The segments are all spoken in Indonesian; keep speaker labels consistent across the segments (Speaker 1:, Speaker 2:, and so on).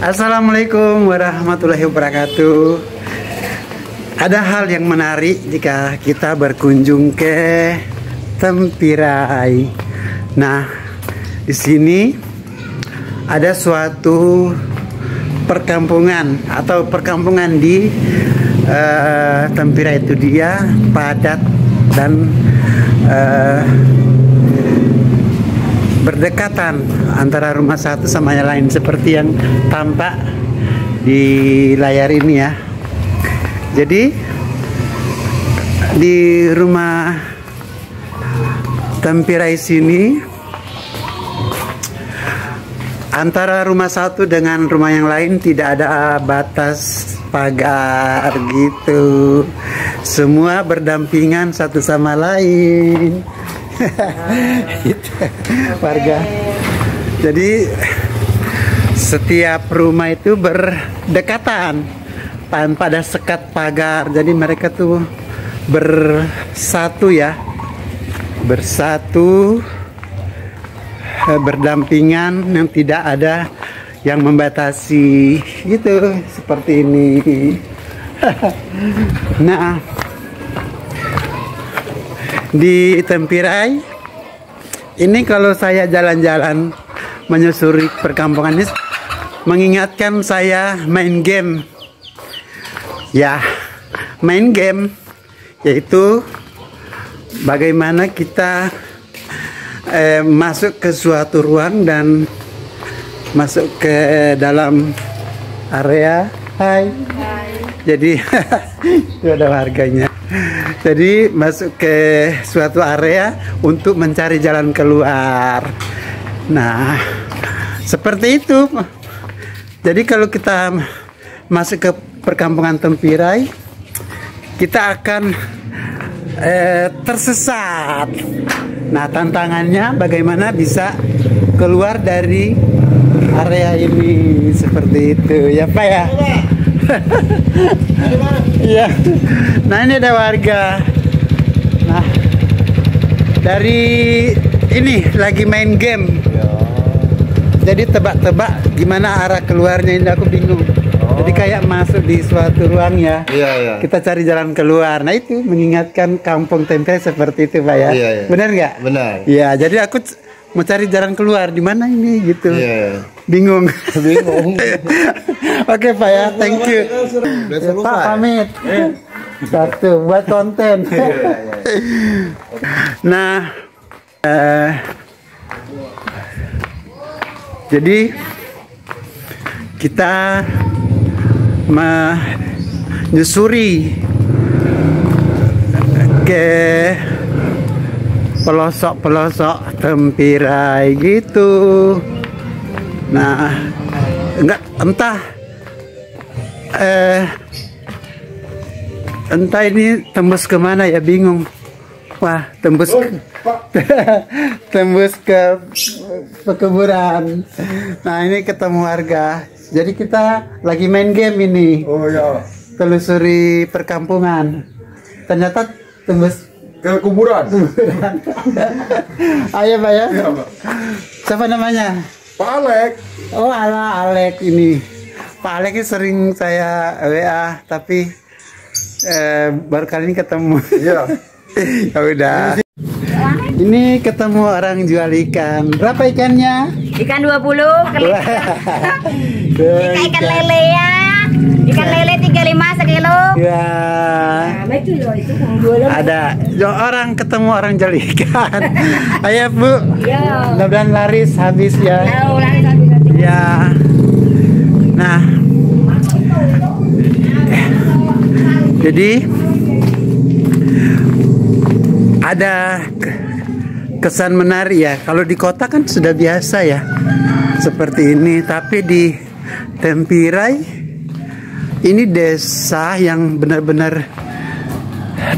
Speaker 1: Assalamualaikum warahmatullahi wabarakatuh. Ada hal yang menarik jika kita berkunjung ke Tempirai. Nah, di sini ada suatu perkampungan atau perkampungan di Tempirai. Itu dia padat dan berdekatan antara rumah satu sama yang lain seperti yang tampak di layar ini ya. Jadi di rumah Tempirai sini antara rumah satu dengan rumah yang lain tidak ada batas pagar gitu. Semua berdampingan satu sama lain. Gitu, warga. Jadi setiap rumah itu berdekatan tanpa ada sekat pagar. Jadi mereka tuh bersatu ya, bersatu, berdampingan, yang tidak ada yang membatasi gitu seperti ini. Nah, di Tempirai ini kalau saya jalan-jalan menyusuri perkampungan ini mengingatkan saya main game ya, main game, yaitu bagaimana kita masuk ke suatu ruang dan masuk ke dalam area. Hai. Jadi itu ada warganya. Jadi masuk ke suatu area untuk mencari jalan keluar. Nah, seperti itu. Jadi kalau kita masuk ke perkampungan Tempirai, kita akan tersesat. Nah, tantangannya bagaimana bisa keluar dari area ini seperti itu ya Pak ya. Iya. Nah, ini ada warga. Nah, dari ini lagi main game. Jadi tebak-tebak gimana arah keluarnya, ini aku bingung. Jadi kayak masuk di suatu ruang ya. Iya. Kita cari jalan keluar. Nah, itu mengingatkan kampung Tempe seperti itu Pak ya. Iya. Benar nggak? Benar. Iya. Jadi aku mau cari jalan keluar di mana ini gitu. Iya. Bingung. Oke Pak ya, thank you. Pak pamit. Satu buat konten. Nah, jadi kita menyusuri ke pelosok-pelosok Tempirai gitu. Nah, entah ini tembus kemana ya, bingung. Wah, tembus ke pekuburan. Nah, ini ketemu warga. Jadi kita lagi main game ini. Oh ya. Telusuri perkampungan. Ternyata tembus ke kuburan. Ayo Pak ya. Iya, Pak. Siapa namanya? Pak Alek. Oh, Alek ini. Pak Alek ini sering saya WA, tapi baru kali ini ketemu. Iya. Ya udah. Ini ketemu orang jual ikan. Berapa ikannya? Ikan 20. Ikan lele ya. Ikan lele 35 sekilo. Ya. Ada orang ketemu orang jual ikan. Ayo Bu. Iya. Mudah-mudahan laris habis ya. Laris habis. Ya. Nah. Jadi ada kesan menarik ya. Kalau di kota kan sudah biasa ya seperti ini, tapi di Tempirai ini desa yang benar-benar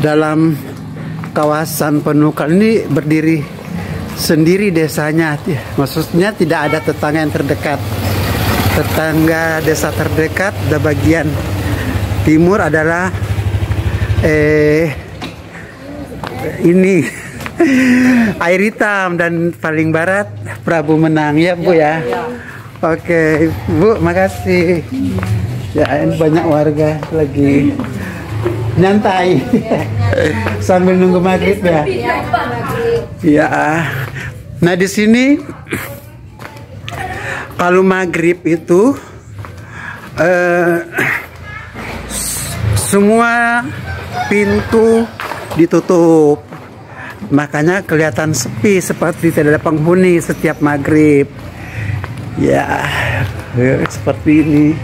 Speaker 1: dalam kawasan penukar. Ini berdiri sendiri desanya, maksudnya tidak ada tetangga yang terdekat. Tetangga desa terdekat di bagian timur adalah ini Air Hitam, dan paling barat Prabu Menang ya Bu ya. Oke, Bu, makasih. Ya, ini banyak warga lagi nyantai sambil nunggu maghrib ya. Ya. Nah, di sini kalau maghrib itu semua pintu ditutup, makanya kelihatan sepi seperti tidak ada penghuni setiap maghrib. Ya, seperti ini.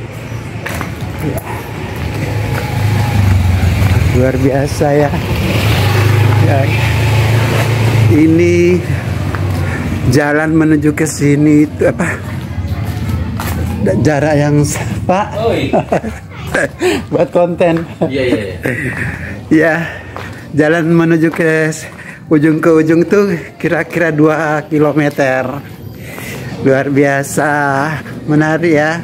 Speaker 1: Ya. Luar biasa ya. Ya. Ini jalan menuju ke sini itu apa? Jarak yang Pak. Oh, iya. Buat konten. Iya. Ya, jalan menuju ke ujung tuh kira-kira 2 kilometer. Luar biasa, menarik ya.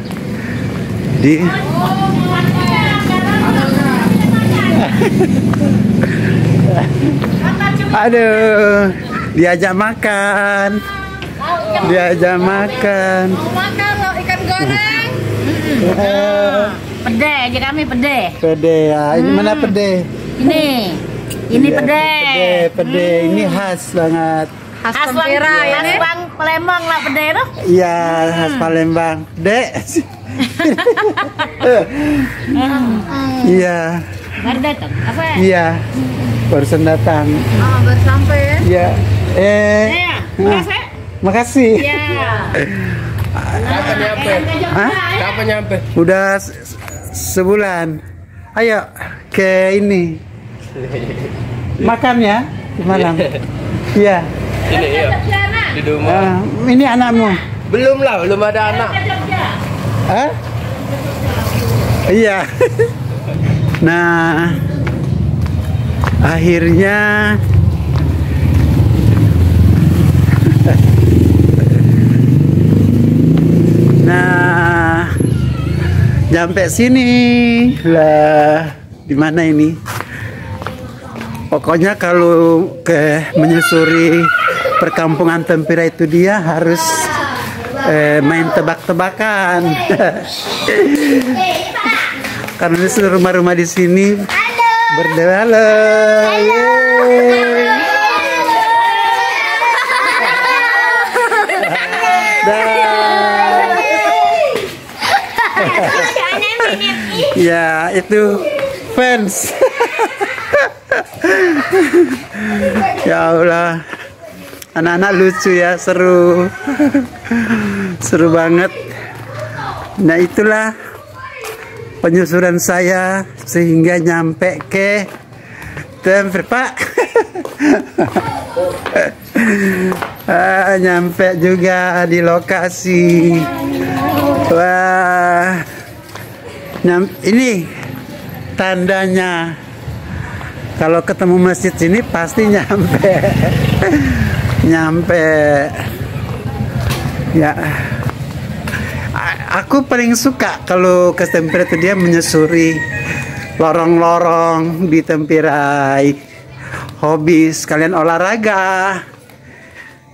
Speaker 1: Aduh, diajak makan. Diajak makan.
Speaker 2: Makan lo ikan goreng. Pede aja kami pede.
Speaker 1: Pede ya. Ini mana pede?
Speaker 2: Ini
Speaker 1: Ya,
Speaker 2: pede.
Speaker 1: Pede. Ini khas banget.
Speaker 2: Khas Bang Palembang lah pede tuh.
Speaker 1: Iya, khas Palembang. Dek. Iya.
Speaker 2: Baru datang. Apa?
Speaker 1: Iya. Barusan datang.
Speaker 2: Oh, baru sampai ya.
Speaker 1: Iya.
Speaker 2: Makasih.
Speaker 1: Makasih.
Speaker 2: Iya.
Speaker 3: Kapan nyampe?
Speaker 1: Hah?
Speaker 3: Kapan nyampe?
Speaker 1: Udah sebulan. Ayo ke ini. Makan ya di Malang. Iya.
Speaker 3: Ini ya. Di rumah.
Speaker 1: Ini anakmu.
Speaker 3: Belum lah, belum ada anak.
Speaker 1: Hah? Iya. Nah, akhirnya nyampe sini lah. Di mana ini? Pokoknya kalau menyusuri perkampungan Tempira itu dia harus main tebak-tebakan. Karena di seluruh rumah-rumah di sini berdewala. Ya, itu fans. Ya Allah, anak-anak lucu ya, seru. Seru banget. Nah, itulah penyusuran saya sehingga nyampe ke Tempira, Pak. Nyampe juga di lokasi. Wah, ini tandanya kalau ketemu masjid sini pasti nyampe. Nyampe ya. Aku paling suka kalau ke Tempira itu dia menyusuri lorong-lorong di Tempira. Hobi sekalian olahraga.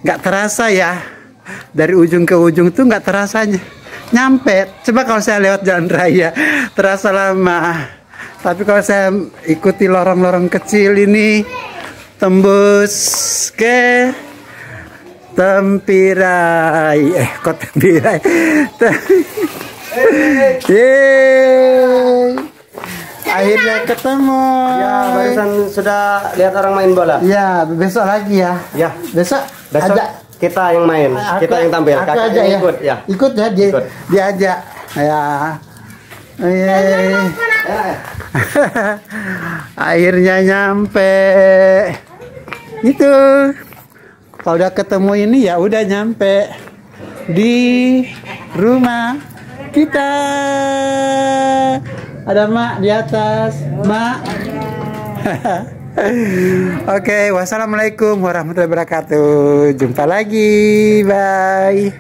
Speaker 1: Nggak terasa ya, dari ujung ke ujung tuh nggak terasanya nyampe. Coba kalau saya lewat jalan raya terasa lama, tapi kalau saya ikuti lorong-lorong kecil ini tembus ke Tempira. Kok Tempira? Akhirnya ketemu.
Speaker 4: Ya, barusan sudah lihat orang main bola.
Speaker 1: Ya, besok lagi ya.
Speaker 4: Ya,
Speaker 1: Besok
Speaker 4: besok kita yang main, kita yang tampil.
Speaker 1: Aku
Speaker 4: Kakaknya
Speaker 1: aja ya.
Speaker 4: ikut ya.
Speaker 1: Ikut ya,
Speaker 4: Ikut.
Speaker 1: diajak. Ya. Akhirnya nyampe. Itu. Kalau udah ketemu ini ya udah nyampe di rumah kita. Ada Mak di atas, Mak. Oke, wassalamualaikum warahmatullahi wabarakatuh. Jumpa lagi, bye.